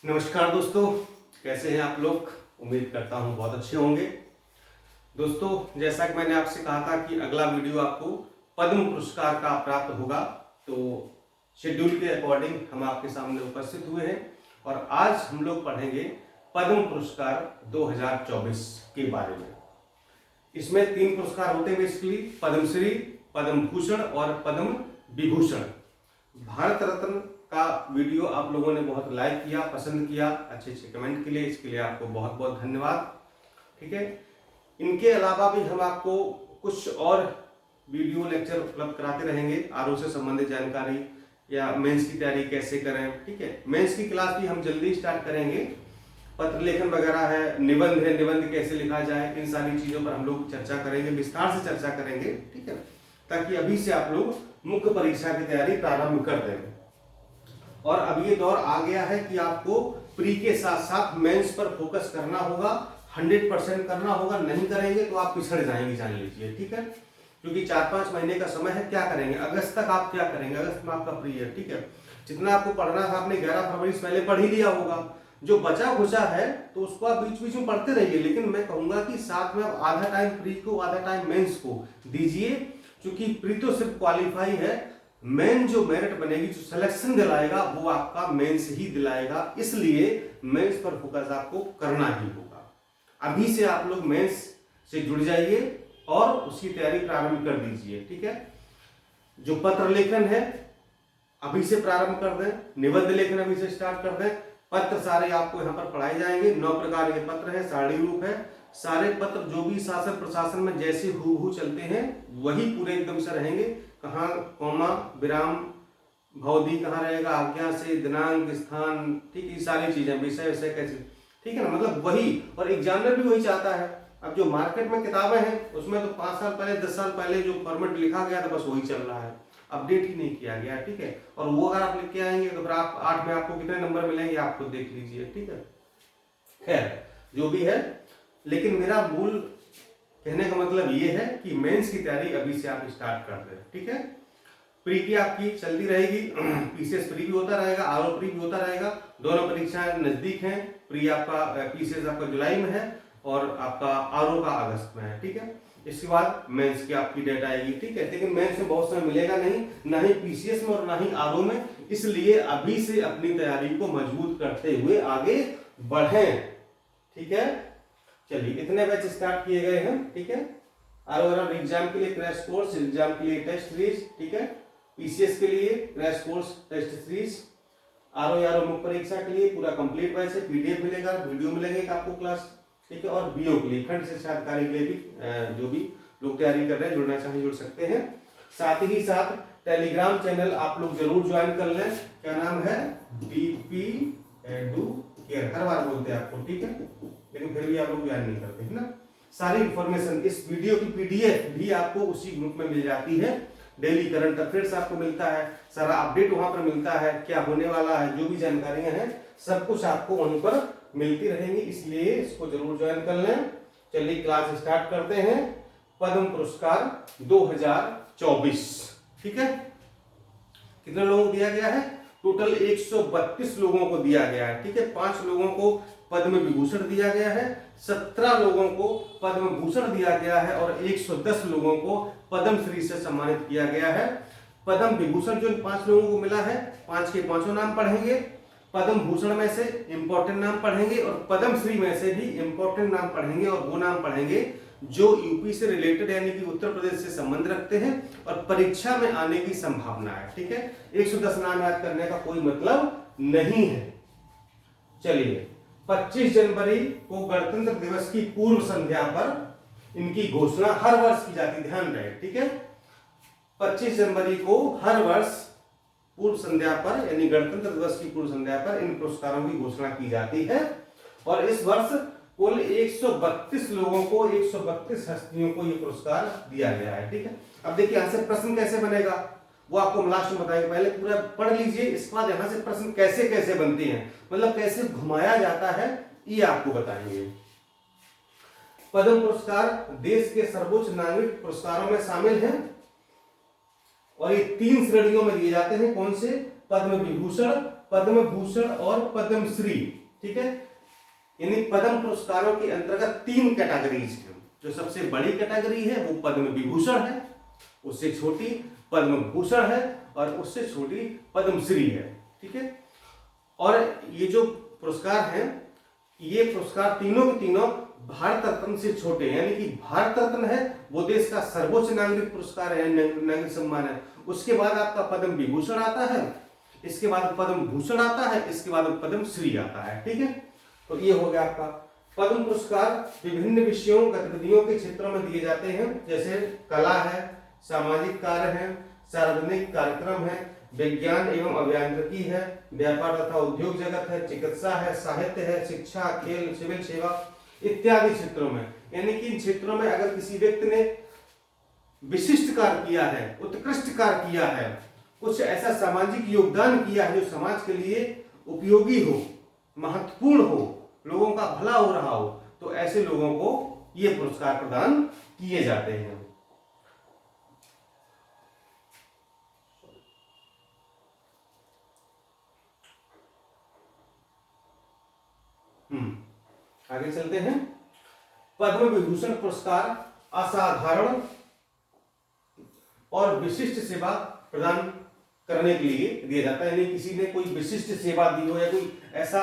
नमस्कार दोस्तों, कैसे हैं आप लोग। उम्मीद करता हूं बहुत अच्छे होंगे। दोस्तों, जैसा कि मैंने आपसे कहा था कि अगला वीडियो आपको पद्म पुरस्कार का प्राप्त होगा, तो शेड्यूल के अकॉर्डिंग हम आपके सामने उपस्थित हुए हैं और आज हम लोग पढ़ेंगे पद्म पुरस्कार 2024 के बारे में। इसमें 3 पुरस्कार होते हैं बेसिकली, पद्मश्री, पद्म भूषण और पद्म विभूषण। भारत रत्न का वीडियो आप लोगों ने बहुत लाइक किया, पसंद किया, अच्छे अच्छे कमेंट के लिए, इसके लिए आपको बहुत बहुत धन्यवाद। ठीक है, इनके अलावा भी हम आपको कुछ और वीडियो लेक्चर उपलब्ध कराते रहेंगे, आरओ से संबंधित जानकारी या मेंस की तैयारी कैसे करें। ठीक है, मेंस की क्लास भी हम जल्दी स्टार्ट करेंगे। पत्र लेखन वगैरह है, निबंध है, निबंध कैसे लिखा जाए, इन सारी चीजों पर हम लोग चर्चा करेंगे, विस्तार से चर्चा करेंगे। ठीक है, ताकि अभी से आप लोग मुख्य परीक्षा की तैयारी प्रारंभ कर दें। और अब ये दौर आ गया है कि आपको प्री के साथ साथ मेंस पर फोकस करना होगा, 100% करना होगा। नहीं करेंगे तो आप पिछड़ जाएंगे, जान लीजिए। ठीक है, क्योंकि 4-5 महीने का समय है। क्या करेंगे अगस्त तक, आप क्या करेंगे अगस्त में आपका प्री है। ठीक है, जितना आपको पढ़ना था आपने 11 फरवरी से पहले पढ़ ही लिया होगा। जो बचा खुचा है तो उसको आप बीच बीच में पढ़ते रहिए, लेकिन मैं कहूंगा कि साथ में आप आधा टाइम प्री को, आधा टाइम मेंस को दीजिए। क्योंकि प्री तो सिर्फ क्वालिफाई है, मेन जो मेरिट बनेगी, जो सिलेक्शन दिलाएगा वो आपका मेंस ही दिलाएगा। इसलिए मेंस पर फोकस आपको करना ही होगा। अभी से आप लोग मेंस से जुड़ जाइए और उसकी तैयारी प्रारंभ कर दीजिए। ठीक है, जो पत्र लेखन है अभी से प्रारंभ कर दें, निबंध लेखन अभी से स्टार्ट कर दें। पत्र सारे आपको यहाँ पर पढ़ाए जाएंगे। 9 प्रकार के पत्र है, सारणी रूप है। सारे पत्र जो भी शासन प्रशासन में जैसे हूबहू चलते हैं वही पूरे एकदम से रहेंगे। कहाँ कॉमा, विराम, भवधि कहाँ रहेगा, आज्ञा से, दिनांक, स्थान, ठीक, ये सारी चीजें, विषय विषय कैसे, ठीक है ना, मतलब वही। और एग्जामिनर भी वही चाहता है। अब जो मार्केट में किताबें हैं उसमें तो 5 साल पहले, 10 साल पहले जो फॉर्मेट लिखा गया था बस वही चल रहा है, अपडेट ही नहीं किया गया। ठीक है, और वो अगर आप लिख के आएंगे तो फिर आप 8 में आपको कितने नंबर मिलेंगे आप खुद देख लीजिए। ठीक है, खैर जो भी है, लेकिन मेरा मूल कहने का मतलब ये है कि मेंस की तैयारी अभी से आप स्टार्ट कर दें। ठीक है, प्री की आपकी चलती रहेगी, पीसीएस प्री भी होता रहेगा, आरओ प्री भी होता रहेगा। दोनों परीक्षाएं नजदीक हैं। प्री आपका, पीसीएस आपका जुलाई में है और आपका आरओ का अगस्त में है। ठीक है, इसके बाद मेंस की आपकी डेट आएगी। ठीक है, लेकिन मेंस में बहुत समय मिलेगा नहीं, ना ही पीसीएस में और ना ही आरओ में। इसलिए अभी से अपनी तैयारी को मजबूत करते हुए आगे बढ़ें। ठीक है, चलिए इतने बैच स्टार्ट किए गए हैं। ठीक है, आरओ एग्जाम के लिए क्रैश कोर्स, एग्जाम के लिए टेस्ट सीरीज। ठीक है, पीसीएस के लिए crash course, test series, RO मुख्य परीक्षा के लिए पूरा कंप्लीट बैच है। पीडीएफ मिलेगा, वीडियो मिलेंगे आपको क्लास। ठीक है, और बीओ के लिए, खंड शिक्षा अधिकारी के लिए भी जो भी लोग तैयारी कर रहे हैं, जुड़ना चाहें जुड़ सकते हैं। साथ ही साथ टेलीग्राम चैनल आप लोग जरूर ज्वाइन कर लें। क्या नाम है, बीपी एडू केयर, हर बार बोलते हैं आपको। ठीक है, लेकिन फिर भी आप लोग ज्वाइन नहीं करते है ना। सारी इंफॉर्मेशन, इस वीडियो की पीडीएफ भी आपको उसी ग्रुप में मिल जाती है। डेली करंट अफेयर्स आपको मिलता है, सारा अपडेट वहां पर मिलता है, क्या होने वाला है, जो भी जानकारियां हैं सब कुछ आपको वहीं पर मिलती रहेंगी। इसलिए इसको जरूर ज्वाइन कर लें। चलिए क्लास स्टार्ट करते हैं। पद्म पुरस्कार 2024। ठीक है, कितने लोगों को दिया गया है, टोटल 132 लोगों को दिया गया है। ठीक है, 5 लोगों को पद्म विभूषण दिया गया है, 17 लोगों को पद्म भूषण दिया गया है और 110 लोगों को पद्मश्री से सम्मानित किया गया है। पद्म विभूषण जो 5 लोगों को मिला है, 5 के 5 नाम पढ़ेंगे। पद्म भूषण में से इंपॉर्टेंट नाम पढ़ेंगे और पद्मश्री में से भी इंपॉर्टेंट नाम पढ़ेंगे, और वो नाम पढ़ेंगे जो यूपी से रिलेटेड यानी कि उत्तर प्रदेश से संबंध रखते हैं और परीक्षा में आने की संभावना है। ठीक है, 110 नाम याद करने का कोई मतलब नहीं है। चलिए, 25 जनवरी को गणतंत्र दिवस की पूर्व संध्या पर इनकी घोषणा हर वर्ष की जाती, ध्यान रहे। ठीक है, 25 जनवरी को हर वर्ष पूर्व संध्या पर यानी गणतंत्र दिवस की पूर्व संध्या पर इन पुरस्कारों की घोषणा की जाती है। और इस वर्ष कुल 132 लोगों को, 132 हस्तियों को यह पुरस्कार दिया गया है। ठीक है, अब देखिए यहां से प्रश्न कैसे बनेगा वो आपको हम लास्ट में बताएंगे। पहले पूरा पढ़ लीजिए, इसके बाद यहां से प्रश्न कैसे कैसे बनते हैं, मतलब कैसे घुमाया जाता है, ये आपको बताएंगे। पद्म पुरस्कार देश के सर्वोच्च नागरिक पुरस्कारों में शामिल है। और ये 3 श्रेणियों में दिए जाते हैं। कौन से? पद्म विभूषण, पद्म भूषण और पद्मश्री। ठीक है, यानी पद्म पुरस्कारों के अंतर्गत 3 कैटेगरीज हैं। जो सबसे बड़ी कैटेगरी है वो पद्म विभूषण है, उससे छोटी पद्म भूषण है और उससे छोटी पद्मश्री है। ठीक है, और ये जो पुरस्कार हैं, ये पुरस्कार तीनों के तीनों भारत रत्न से छोटे हैं। यानी कि भारत रत्न है वो देश का सर्वोच्च नागरिक पुरस्कार है, नागरिक सम्मान है। उसके बाद आपका पद्म विभूषण आता है, इसके बाद पद्म भूषण आता है, इसके बाद पद्मश्री आता है। ठीक है, तो ये हो गया आपका। पद्म पुरस्कार विभिन्न विषयों गतिविधियों के क्षेत्रों में दिए जाते हैं, जैसे कला है, सामाजिक कार्य है, सार्वजनिक कार्यक्रम है, विज्ञान एवं अभियांत्रिकी है, व्यापार तथा उद्योग जगत है, चिकित्सा है, साहित्य है, शिक्षा, खेल, सिविल सेवा इत्यादि क्षेत्रों में। यानी कि इन क्षेत्रों में अगर किसी व्यक्ति ने विशिष्ट कार्य किया है, उत्कृष्ट कार्य किया है, कुछ ऐसा सामाजिक योगदान किया है जो समाज के लिए उपयोगी हो, महत्वपूर्ण हो, लोगों का भला हो रहा हो, तो ऐसे लोगों को ये पुरस्कार प्रदान किए जाते हैं। आगे चलते हैं। पद्म विभूषण पुरस्कार असाधारण और विशिष्ट सेवा प्रदान करने के लिए दिया जाता है। यानी किसी ने कोई विशिष्ट सेवा दी हो या कोई ऐसा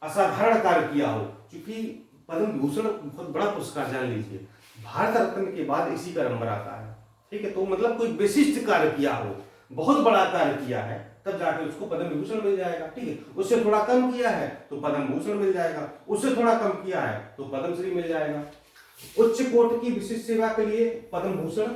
असाधारण कार्य किया हो। क्योंकि पद्म विभूषण बहुत बड़ा पुरस्कार, जान लीजिए, भारत रत्न के बाद इसी का नंबर आता है। ठीक है, तो मतलब कोई विशिष्ट कार्य किया हो, बहुत बड़ा कार्य किया है, तब जाके उसको पद्म विभूषण मिल जाएगा। ठीक है, उससे थोड़ा कम किया है तो पद्म भूषण मिल जाएगा, उससे थोड़ा कम किया है तो पद्मश्री मिल जाएगा। उच्च कोटि की विशिष्ट सेवा के लिए पद्म भूषण,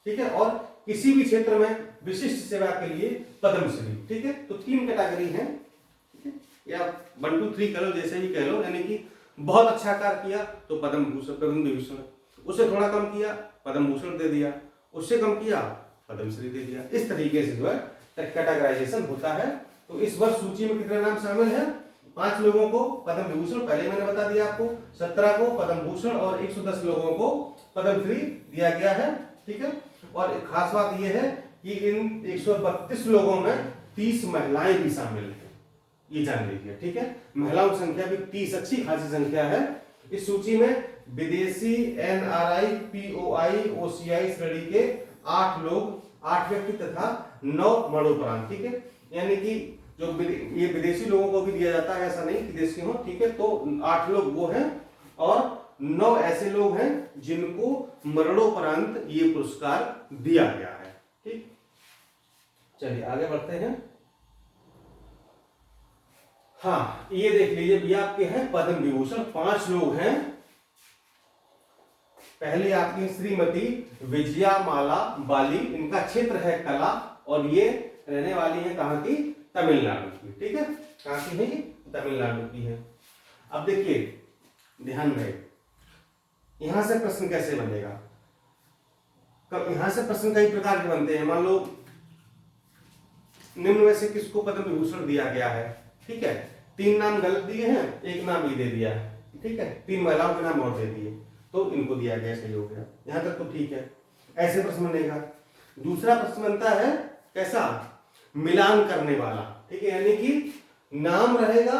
ठीक है, और किसी भी क्षेत्र में विशिष्ट सेवा के लिए पद्मश्री। ठीक है, तो 3 कैटेगरी है। ठीक है, या 1 2 3 कह लो, जैसे भी कह लो। यानी कि बहुत अच्छा कार्य किया तो पद्म भूषण, पद्म विभूषण, उससे थोड़ा कम किया पद्म भूषण दे दिया, उससे कम किया पद्मश्री दे दिया। इस तरीके से जो है कैटेगराइजेशन होता है। तो इस वर्ष सूची में कितने नाम शामिल है? 5 लोगों को पद्म विभूषण, पहले मैंने बता दिया आपको, 17 को पद्म भूषण और 110 लोगों को पद्मश्री दिया गया है। ठीक है, और एक खास बात यह है कि इन 132 लोगों में 30 महिलाएं भी शामिल हैं, ये जान लीजिए। ठीक है, महिलाओं की संख्या भी 30 अच्छी खासी संख्या है। इस सूची में विदेशी, NRI, POI, OCI श्रेणी के 8 व्यक्ति तथा 9 मरणोपरांत। ठीक है, यानी कि जो ये विदेशी लोगों को भी दिया जाता है, ऐसा नहीं कि देश के हो। ठीक है, तो 8 लोग वो हैं और 9 ऐसे लोग हैं जिनको मरणोपरांत ये पुरस्कार दिया गया है। ठीक, चलिए आगे बढ़ते हैं। हाँ, ये देख लीजिए भैया, आपके हैं पद्म विभूषण 5 लोग हैं। पहले आपकी श्रीमती विजयामाला बाली, इनका क्षेत्र है कला और ये रहने वाली है कहाँ की? तमिलनाडु की। ठीक है, कहाँ की है ये? तमिलनाडु की है। अब देखिए, ध्यान रहे, यहां से प्रश्न कैसे बनेगा? कब यहां से प्रश्न कई प्रकार के बनते हैं। मान लो निम्न में से किसको पद्म विभूषण दिया गया है? ठीक है, 3 नाम गलत दिए हैं, 1 नाम ही दे दिया है। ठीक है, 3 महिलाओं के नाम और दे दिए, तो इनको दिया गया, सही हो गया। यहां तक तो ठीक है, ऐसे प्रश्न बनेगा। दूसरा प्रश्न बनता है कैसा? मिलान करने वाला। ठीक है, यानी कि नाम रहेगा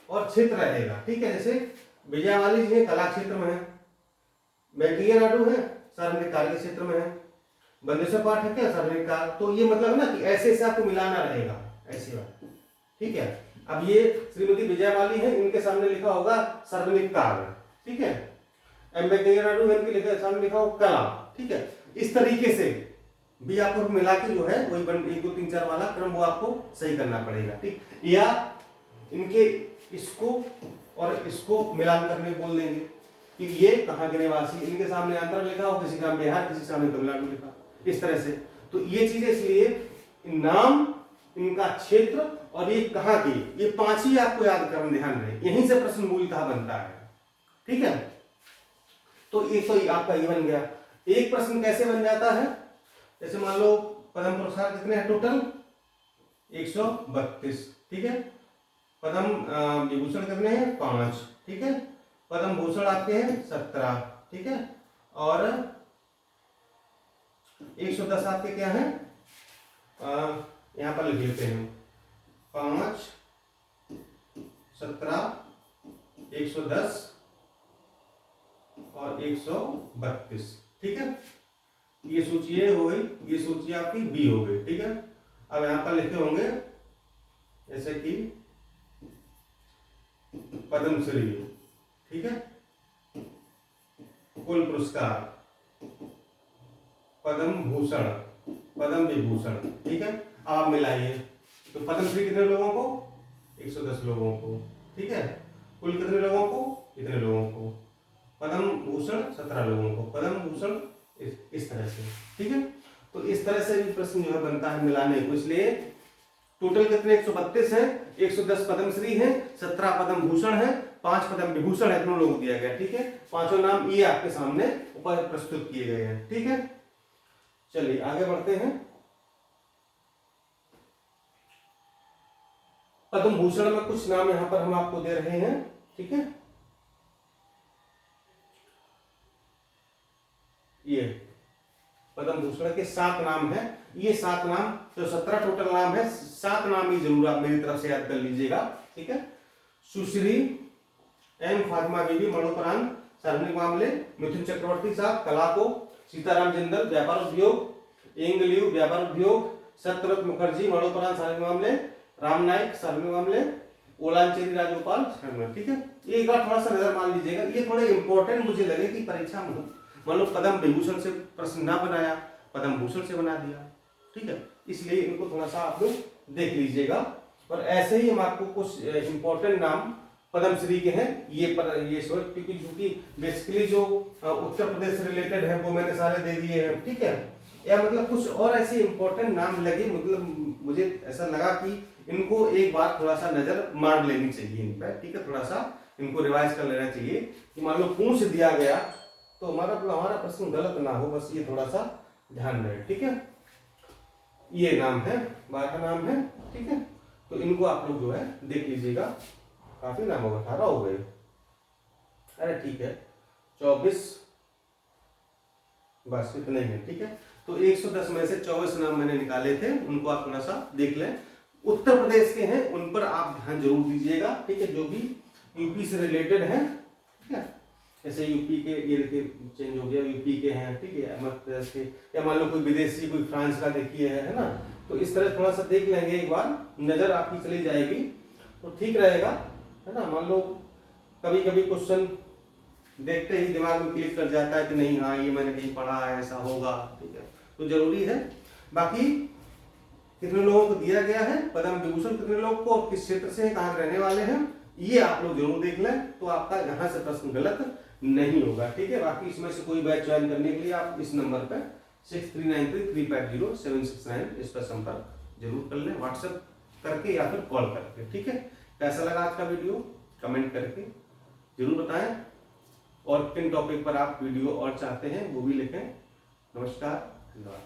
और क्षेत्र रहेगा। ठीक है, जैसे विजयवाली जी कला क्षेत्र में है, वेंकैया नायडू है सार्वजनिक कार्य क्षेत्र में है, बंदेश्वर पाठक है सार्वजनिक कार्य। तो ये मतलब ना कि ऐसे ऐसे आपको मिलाना रहेगा, ऐसी बात। ठीक है, अब ये श्रीमती विजयवाली है, इनके सामने लिखा होगा सार्वजनिक कार्य। ठीक है, वेंकैया नायडू है, इनके लिखा सामने लिखा होगा कला। ठीक है, इस तरीके से भी आपको मिला के जो है वही 1 2 3 4 वाला क्रम वो आपको सही करना पड़ेगा। ठीक, या इनके इसको और इसको मिलान करने बोल देंगे कि ये कहाँ के निवासी, इनके सामने आंध्र लिखा हो, किसी का बिहार, किसी सामने तमिलनाडु लिखा, इस तरह से। तो ये चीजें इसलिए नाम, इनका क्षेत्र और ये कहाँ की, ये 5 ही आपको याद करना, ध्यान रहे, यहीं से प्रश्न मूलतः बनता है। ठीक है, तो ये तो आपका ये बन गया। एक प्रश्न कैसे बन जाता है? जैसे मान लो पद्म पुरस्कार कितने हैं टोटल? 132। ठीक है, पद्म विभूषण कितने हैं? 5। ठीक है, पद्म भूषण आपके हैं 17। ठीक है, और 110 आपके क्या है, यहाँ पर लिख लेते हैं 5, 17, 110 और 132। ठीक है, ये सूची ए हो गई, ये सूची आपकी बी हो गई। ठीक है, अब यहाँ पर लिखे होंगे जैसे कि पद्मश्री, ठीक है, कुल पुरस्कार, पद्म भूषण, पद्म विभूषण। ठीक है, आप मिलाइए तो पद्मश्री कितने लोगों को, 110 लोगों को। ठीक है, कुल कितने लोगों को, कितने लोगों को, पद्म भूषण 17 लोगों को, पद्म भूषण इस तरह से। ठीक है, तो इस तरह से भी प्रश्न जो है बनता है मिलाने को। इसलिए टोटल कितने 132 है, 110 पद्मश्री है, 17 पद्म भूषण है, 5 पद्म विभूषण है, दोनों लोगों को दिया गया। ठीक है, पांचों नाम ये आपके सामने ऊपर प्रस्तुत किए गए हैं। ठीक है, चलिए आगे बढ़ते हैं। पद्म भूषण में कुछ नाम यहां पर हम आपको दे रहे हैं। ठीक है, ये पद्म भूषण के 7 नाम है। ये 7 नाम तो 17 टोटल नाम है, 7 नाम ही जरूर आप मेरी तरफ से याद कर लीजिएगा। ठीक है, सुश्री एम फातिमा बीबी मरणोपरांत सार्वजनिक मामले, मिथुन चक्रवर्ती साहब कला को, सीताराम जिंदल व्यापार उद्योग, एंगलियू व्यापार उद्योग, सत्यव्रत मुखर्जी मरणोपरांत सार्वजनिक मामले, राम नाइक सार्वजनिक मामले, ओलांचेरी राजगोपाल सार्वजनिक। ठीक है, ये एक बार थोड़ा सा नजर मान लीजिएगा, ये थोड़े इंपॉर्टेंट मुझे लगे कि परीक्षा में मान लो पद्म विभूषण से प्रश्न ना बनाया, पद्म भूषण से बना दिया। ठीक है, इसलिए इनको थोड़ा सा आप लोग देख लीजिएगा। और ऐसे ही हम आपको कुछ इंपॉर्टेंट नाम पद्मश्री के हैं, ये क्योंकि बेसिकली जो उत्तर प्रदेश से रिलेटेड है वो मैंने सारे दे दिए हैं। ठीक है, या मतलब कुछ और ऐसे इंपॉर्टेंट नाम लगे, मतलब मुझे ऐसा लगा कि इनको एक बार थोड़ा सा नजर मार लेनी चाहिए इन पर। ठीक है, थोड़ा सा इनको रिवाइज कर लेना चाहिए कि मान लो पूछ दिया गया तो हमारा प्रश्न गलत ना हो, बस ये थोड़ा सा ध्यान रहे। ठीक है, ये नाम है, 12 नाम है। ठीक है, तो इनको आप लोग जो है देख लीजिएगा। काफी नाम हो गए, 18 हो गए। अरे ठीक है, 24 बस इतने ही है। ठीक है, तो 110 में से 24 नाम मैंने निकाले थे, उनको आप थोड़ा सा देख लें। उत्तर प्रदेश के हैं उन पर आप ध्यान जरूर दीजिएगा। ठीक है, जो भी यूपी से रिलेटेड है। ठीक है, जैसे यूपी के ये देखिए चेंज हो गया, यूपी के हैं। ठीक है, मध्य प्रदेश के, या मान लो कोई विदेशी, कोई फ्रांस का देखिए है ना, तो इस तरह थोड़ा सा देख लेंगे, एक बार नजर आपकी चली जाएगी तो ठीक रहेगा, है ना। मान लो कभी कभी क्वेश्चन देखते ही दिमाग में क्लिक कर जाता है कि नहीं हाँ ये मैंने कहीं पढ़ा है, ऐसा होगा। ठीक है, तो जरूरी है। बाकी कितने लोगों को दिया गया है पद्म विभूषण, कितने लोग को, किस क्षेत्र से कहाँ रहने वाले हैं, ये आप लोग जरूर देख लें, तो आपका यहाँ से प्रश्न गलत नहीं होगा। ठीक है, बाकी इसमें से कोई बैच ज्वाइन करने के लिए आप इस नंबर पर 6393350769 इस पर संपर्क जरूर कर लें, व्हाट्सएप करके या फिर कॉल करके। ठीक है, कैसा लगा आज का वीडियो कमेंट करके जरूर बताएं, और किन टॉपिक पर आप वीडियो और चाहते हैं वो भी लिखें। नमस्कार, धन्यवाद।